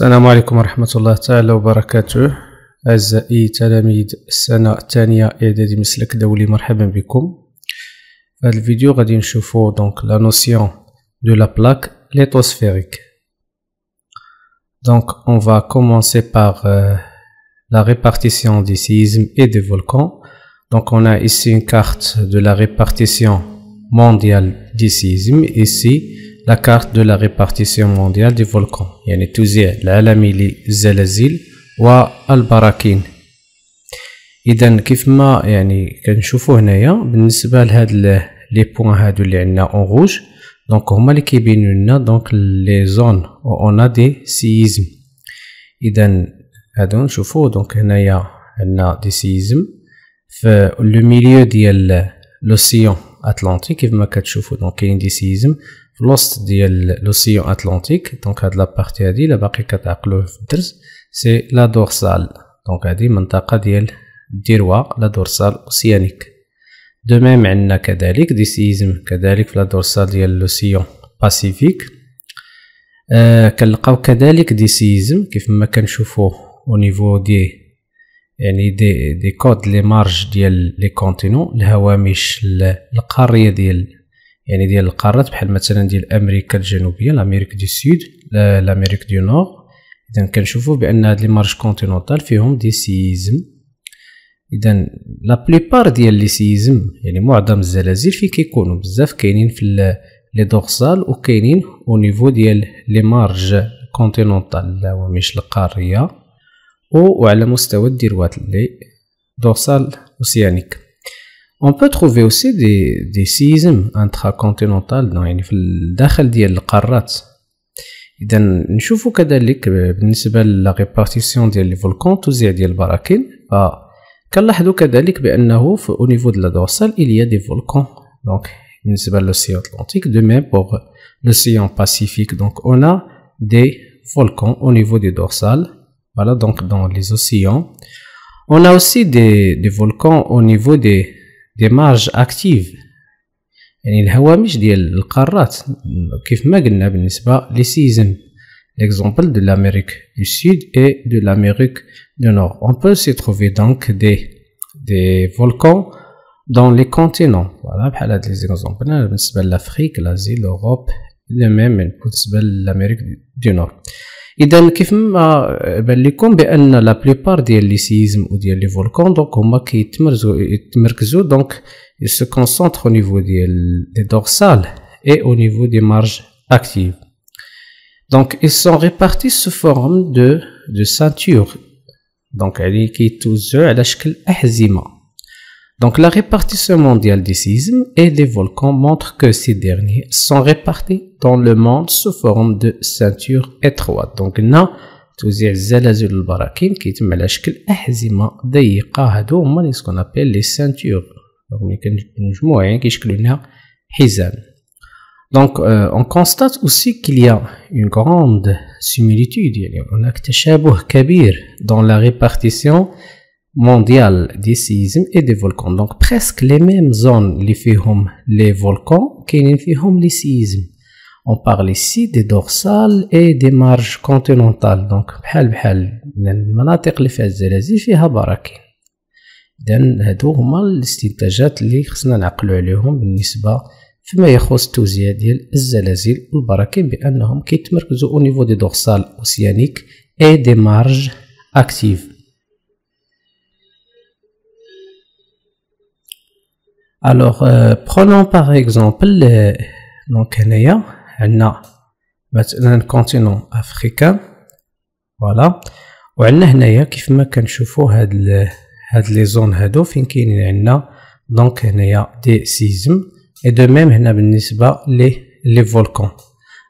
السلام عليكم ورحمة الله تعالى وبركاته. أعزائي تلاميذ السنة الثانية إعدادي مسلك دولي، مرحبا بكم. في هذا الفيديو غادي نشوفو donc la notion de la plaque lithosphérique. Donc on va commencer par la répartition des séismes et des volcans. Donc on a ici une carte de la répartition mondiale des séismes, ici la carte de la répartition mondiale des volcans، يعني توزيع العالمي للزلازل والبراكين. اذا كيف ما يعني كنشوفوا هنايا بالنسبه لهاد لي بوين هادو اللي عندنا اون روج، دونك هما اللي كيبينوا لنا دونك لي زون اون ا دي سيزم. اذا هادو نشوفوا دونك هنايا عندنا دي سيزم في لو ميليو ديال لوسيون اتلانتيك. كيف ما كتشوفوا دونك كاين دي سيزم في الوسط ديال لوسيون اتلانتيك. دونك هاد لابارتي هادي الا باقي كتعقلوه في الدرس سي لا دورسال، دونك هادي منطقه ديال الديروا لا دورسال اوسيانيك. دو ميم عندنا كذلك دي سيزم كذلك في لا دورسال ديال لوسيون باسيفيك. كنلقاو كذلك دي سيزم كيف ما كنشوفوا او نيفو دي يعني دي كود لي مارج ديال لي كونتينون، الهوامش القاريه ديال يعني ديال القارات، بحال مثلا ديال امريكا الجنوبيه لامريك دو سود لامريك دو نور. اذا كنشوفوا بان هاد لي مارج كونتينونتال فيهم دي سيزم. اذا لا بليبار ديال لي سيزم يعني معظم الزلازل في كيكونوا بزاف كاينين في لي دورسال وكاينين او نيفو ديال لي مارج كونتينونتال الهوامش القاريه وعلى مستوى الديروات لي دورسال اوسيانيك. On peut trouver aussi des séismes intracontinentales يعني في الداخل ديال القارات. إذا نشوفوا كذلك بالنسبة لا ريبارتيسيون ديال لي فولكان توزيع ديال البراكين، فكنلاحظوا كذلك بأنه في au niveau de la dorsale il y a des volcans. Donc بالنسبة للocéan Atlantique, de même pour l'océan Pacifique. Donc on a des volcans au niveau des dorsales. Voilà, donc dans les océans. On a aussi des volcans au niveau des marges actives، يعني الهوامش ديال القارات كيف ما قلنا بالنسبة لي سيزم. l'exemple de l'Amérique du Sud et de l'Amérique du Nord. On peut s'y trouver donc des volcans dans les continents. Voilà بحال هاد لي زيكزامبل بالنسبة لأفريك، l'Asie، l'Europe، de même بالنسبة لl'Amérique du Nord. إذا كيف ما بان لكم بأن لا بليبار ديال لي سيزم وديال لي فولكان دونك هما يتمركزوا دونك ils se concentrent au niveau des dorsales et au niveau des marges actives. Donc ils sont répartis sous forme de ceinture، donc يعني كيتوزعوا على شكل أحزمة. Donc la répartition mondiale des séismes et des volcans montre que ces derniers sont répartis dans le monde sous forme de ceinture étroite. Donc هنا توزيع الزلازل والبراكين كيتم على شكل أحزمة ضيقة، هادو هما اللي سكون ابل لي سانتور، دونك ملي كنجمعوهم كيشكلوا لنا حزام. Donc on constate aussi qu'il y a une grande similitude، يعني هناك تشابه كبير dans la répartition mondiale des séismes et des volcans. Donc presque les mêmes zones اللي فيهم les volcans كاينين فيهم les séismes. On parle ici des dorsales et des marges continentales. Donc بحال المناطق اللي فيها الزلازل فيها براكين. إذن هادو هما الاستنتاجات اللي خصنا نعقلو عليهم بالنسبة فيما يخص التوزيع ديال الزلازل والبراكين، بأنهم كيتمركزوا au niveau des dorsales océaniques et des marges actives. Alors prenons par exemple donc هنايا عندنا مثلا كونتينون افريكان، فوالا، وعندنا هنايا كيف ما كنشوفوا هاد لي زون هادو فين كاينين عندنا دونك هنايا دي سيزم et de même هنا بالنسبة لي فولكان.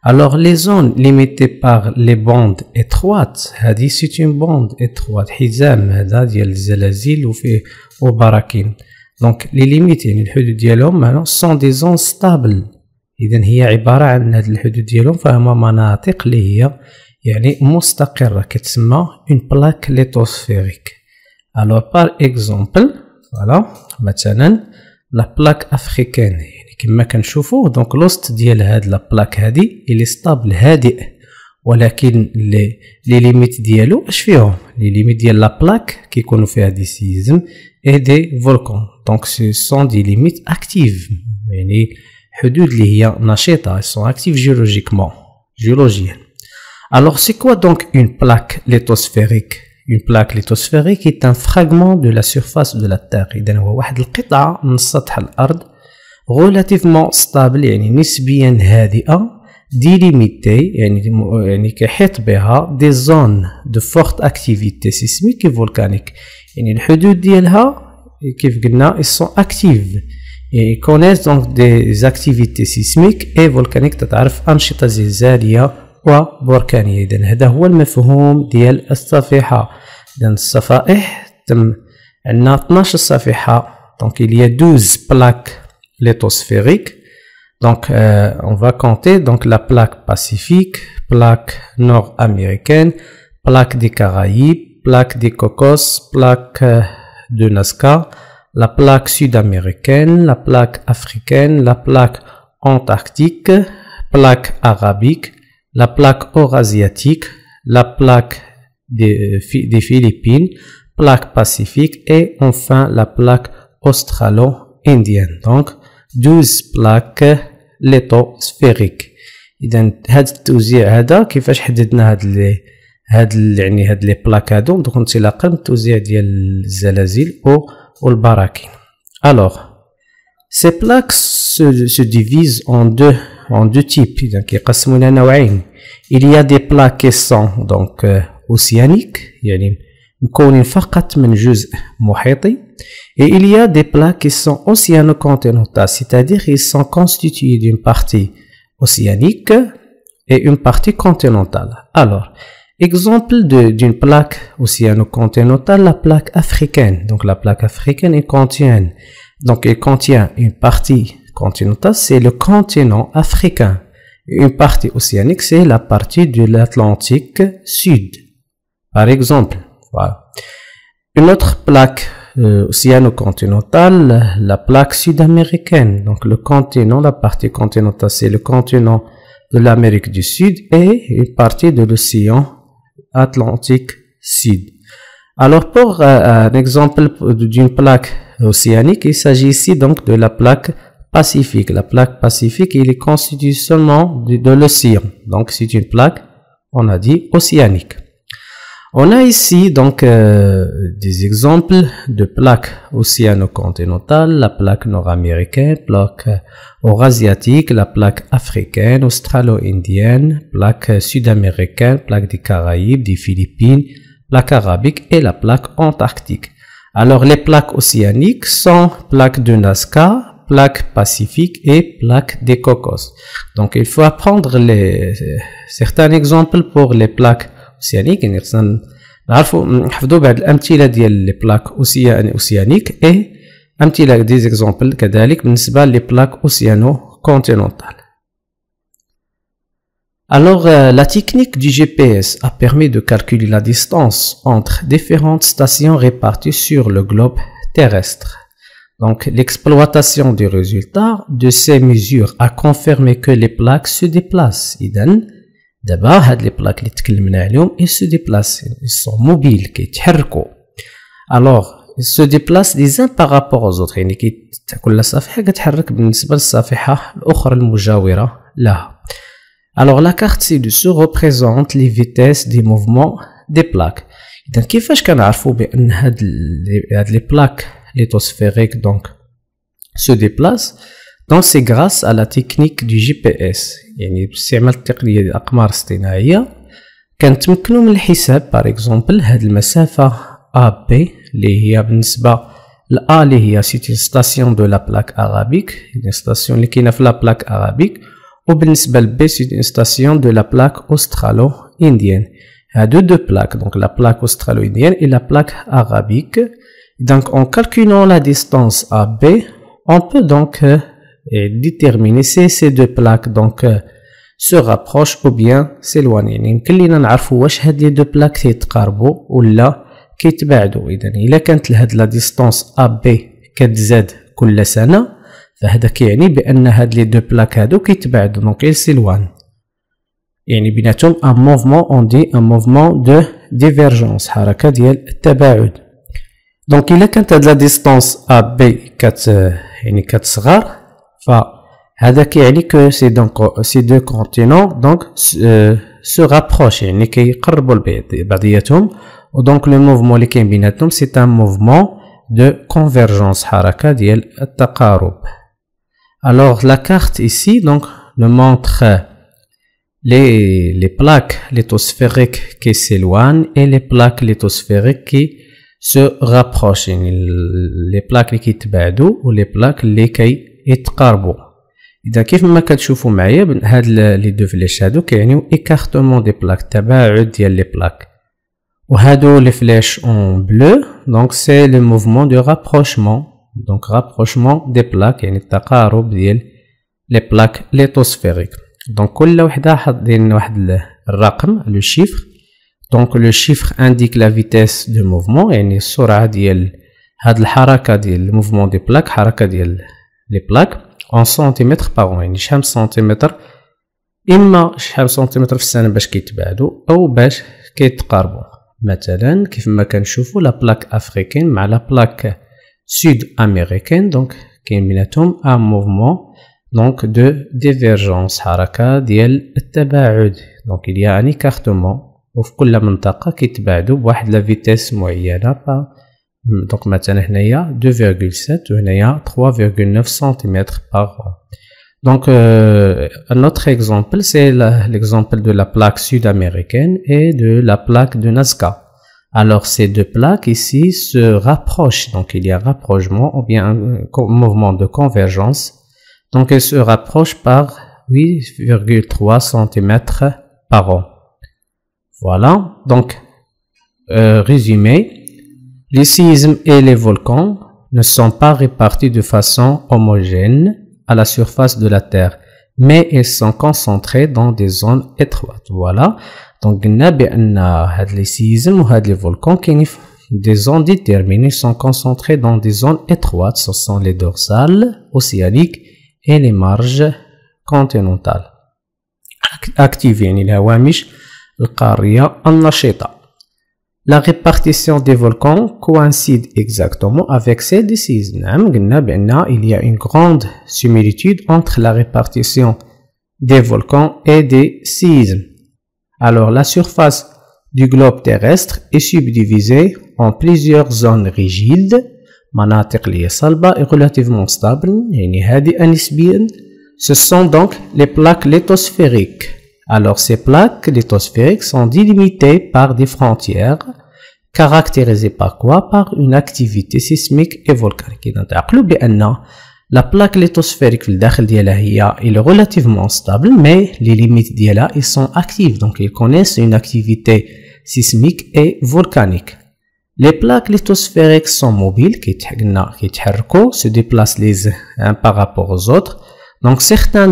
Alors les zones limitées par les bandes étroites، هادي c'est une bande étroite، حزام هذا ديال الزلازل وفيه وبراكين. دونك لي ليميت يعني الحدود ديالهم هنا سون دي زون ستابل. اذا هي عباره عن هاد الحدود ديالهم فهما مناطق اللي هي يعني مستقره كتسمى اون بلاك ليتوسفيريك. الو بار اكزومبل فوالا مثلا لا بلاك افريكان، يعني كما كنشوفوا دونك لوسط ديال هاد لا بلاك هادي الي ستابل هادئ ولكن لي ليميت ديالو اش فيهم؟ لي ليميت ديال لا بلاك كيكونوا فيها دي سيزم اي دي فولكان. دونك سو سون دي ليميت اكتيف، يعني حدود اللي هي نشيطه، سون اكتيف جيولوجيا. Alors c'est quoi donc une plaque lithosphérique? Une plaque lithosphérique est un fragment de la surface de la Terre. إذن هو واحد القطعة من سطح الأرض relativement stable، يعني نسبيا هادئة، délimitée يعني كيحيط بها des zones de forte activité sismique et volcanique. يعني الحدود ديالها كيف قلنا ils sont actifs et connaissent donc des activités sismiques et volcaniques، تتعرف أنشطة زلزالية وبركانية. إذن هذا هو المفهوم ديال الصفيحة. إذن الصفائح تم عندنا 12 صفيحة، donc il y a 12 plaques lithosphériques. Donc on va compter donc la plaque pacifique, plaque nord-américaine, plaque des Caraïbes, plaque des Cocos, plaque de Nazca, la plaque sud-américaine, la plaque africaine, la plaque antarctique, plaque arabique, la plaque eurasiatique, la plaque des Philippines, plaque pacifique et enfin la plaque australo-indienne. Donc 12 plaques lithosphériques. إذا هذا التوزيع هذا كيفاش حددنا هاد لي بلاك هادو؟ دونك انطلاقا من التوزيع ديال الزلازل والبراكين. Alors ces plaques se divisent en deux types. إذا كيقسموا لنا نوعين. Il y a des plaques qui sont donc océaniques، يعني مكونين فقط من جزء محيطي. Et il y a des plaques qui sont océano-continentales، c'est-à-dire qu'ils sont constitués d'une partie océanique et une partie continentale. Alors, exemple d'une plaque océano-continentale, la plaque africaine. Donc la plaque africaine, elle contient une partie continentale, c'est le continent africain. Une partie océanique, c'est la partie de l'Atlantique Sud. Par exemple, voilà. Une autre plaque océano-continentale, la plaque sud-américaine. Donc le continent, la partie continentale, c'est le continent de l'Amérique du Sud et une partie de l'océan Atlantique Sud. Alors pour un exemple d'une plaque océanique, il s'agit ici donc de la plaque pacifique. La plaque pacifique, il est constitué seulement de l'océan. Donc c'est une plaque, on a dit, océanique. On a ici donc des exemples de plaques océano-continentales, la plaque nord-américaine, plaque eurasiatique, la plaque africaine, australo-indienne, plaque sud-américaine, plaque des Caraïbes, des Philippines, plaque arabique et la plaque antarctique. Alors les plaques océaniques sont plaques de Nazca, plaque pacifique et plaque des Cocos. Donc il faut apprendre certains exemples pour les plaques océanique. يعني خصنا نعرفوا نحفظوا بعض الامثله ديال لي بلاك اوسيانيك اي امثله دي زيكزامبل كذلك بالنسبه لي بلاك اوسيانو كونتينونتال. Alors la technique du GPS a permis de calculer la distance entre différentes stations réparties sur le globe terrestre. Donc l'exploitation des résultats de ces mesures a confirmé que les plaques se déplacent. إذن دابا هاد لي بلاك اللي تكلمنا عليهم ils se déplacent، ils sont mobiles، كيتحركوا. alors ils se déplacent les uns par rapport aux autres، يعني كل صفيحة كتحرك بالنسبة للصفيحة الأخرى المجاورة لها. alors la carte ci-dessous représente les vitesses des mouvements des plaques. إذا كيفاش كنعرفوا بأن هاد لي بلاك lithosphériques donc se déplacent؟ donc c'est grâce à la technique du GPS، يعني باستعمال التقنية ديال الأقمار الاصطناعية كنتمكنوا من الحساب باغ اكزومبل هاد المسافة AB اللي هي بالنسبة ل A اللي هي سيت ستاسيون دو لا بلاك أرابيك، ستاسيون اللي كاينة في لا بلاك أرابيك، وبالنسبة ل B سيت ستاسيون دو لا بلاك أوسترالو إنديان. هادو دو بلاك donc la plaque australo-indienne et la plaque arabique. Donc en calculant la distance AB, on peut donc déterminer si ces deux plaques donc se rapprochent ou bien s'éloignent. يعني يمكن لينا نعرفوا واش هاد لي دو بلاك كيتقاربوا ولا كيتباعدوا. اذا الا كانت لهاد لا ديستانس AB كتزاد كل سنه فهذا كيعني بان هاد لي دو بلاك هادو كيتباعدوا دونك ils s'éloignent. يعني بيناتهم un mouvement on dit un mouvement de divergence حركة ديال التباعد. دونك إلا كانت هاد لا ديستانس A B يعني كتصغر فهذا كيعني كو سي دو كونتينون دونك se rapprochent يعني كيقربوا لبعضياتهم ودونك لو موفمون اللي كاين بيناتهم سي ان موفمون دو كونفيرجونس حركة ديال التقارب. Alors la carte ici donc nous montre les plaques lithosphériques qui s'éloignent et les plaques lithosphériques qui se rapprochent يعني les plaques اللي كيتباعدوا و les plaques اللي كيتقاربوا. إذا كيف ما كتشوفوا معايا هاد لي دو فليش هادو كيعنيو écartement des plaques تباعد ديال les plaques وهادو لي فليش en bleu donc c'est le mouvement de rapprochement donc rapprochement des plaques يعني التقارب ديال les plaques lithosphériques. donc كل وحده حاطين واحد الرقم لو شيفر donc le chiffre indique la vitesse de mouvement يعني السرعه ديال هاد الحركه ديال الموفمون دي بلاك حركه ديال لي بلاك en centimètres par an يعني شحال سنتيمتر اما شحال سنتيمتر في السنه باش كيتباعدوا او باش كيتقاربوا. مثلا كيف ما كنشوفوا لا بلاك افريكان مع لا بلاك سود امريكان دونك كاين بيناتهم ان موفمون دونك دو ديفيرجونس حركه ديال التباعد دونك il y a un écartement وفي كل منطقه كيتباعدوا بواحد لا فيتيس معينه دونك مثلا هنايا 2.7 وهنايا 3.9 cm par an. Donc un autre exemple c'est l'exemple de la plaque sud-américaine et de la plaque de Nazca. Alors ces deux plaques ici se rapprochent donc il y a rapprochement ou bien un mouvement de convergence donc elles se rapprochent par 8.3 cm par an. Voilà donc résumé. Les séismes et les volcans ne sont pas répartis de façon homogène à la surface de la Terre, mais ils sont concentrés dans des zones étroites. Voilà. Donc, les séismes ou les volcans qui des zones déterminées sont concentrés dans des zones étroites. Ce sont les dorsales, océaniques et les marges continentales. Activés les هوامش القارية النشطة. La répartition des volcans coïncide exactement avec celle des séismes. Il y a une grande similitude entre la répartition des volcans et des séismes. Alors, la surface du globe terrestre est subdivisée en plusieurs zones rigides, مناطق اللي صلبة et relativement stables, يعني هادئة نسبيا. Ce sont donc les plaques lithosphériques. Alors, ces plaques lithosphériques sont délimitées par des frontières caractérisées par quoi? Par une activité sismique et volcanique. Donc, la plaque lithosphérique في الداخل ديالها هي est relativement stable, mais les limites d'elle ils sont actives. Donc, ils connaissent une activité sismique et volcanique. Les plaques lithosphériques sont mobiles, qui se déplacent les uns par rapport aux autres. Donc, certains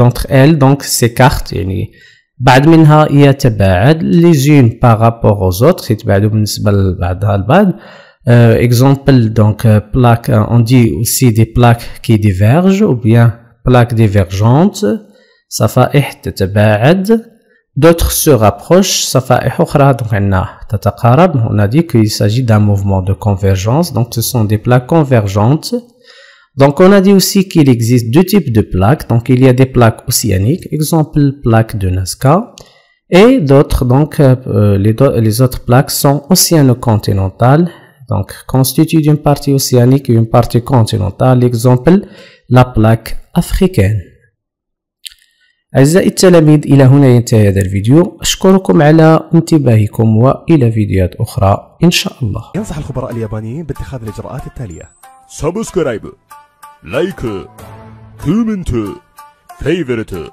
d'entre elles donc s'écartent يعني بعد منها يتباعد les unes par rapport aux autres يتباعدوا بالنسبة لبعضها البعض. Exemple donc plaque on dit aussi des plaques qui divergent ou bien plaques divergentes صفائح تتباعد. D'autres se rapprochent صفائح أخرى donc عندنا تتقارب. On a dit qu'il s'agit d'un mouvement de convergence donc ce sont des plaques convergentes. Donc, on a dit aussi qu'il existe deux types de plaques. Donc, il y a des plaques océaniques, exemple plaques de Nazca, et d'autres, donc, les autres plaques sont océano-continentales, donc, constituent d'une partie océanique et une partie continentale. Exemple, la plaque africaine. أعزائي التلاميذ إلى هنا ينتهي هذا الفيديو. أشكركم على انتباهكم وإلى فيديوهات أخرى إن شاء الله. ينصح الخبراء اليابانيين باتخاذ الإجراءات التالية: سبسكرايب، لايك، كومنت، فيفورت.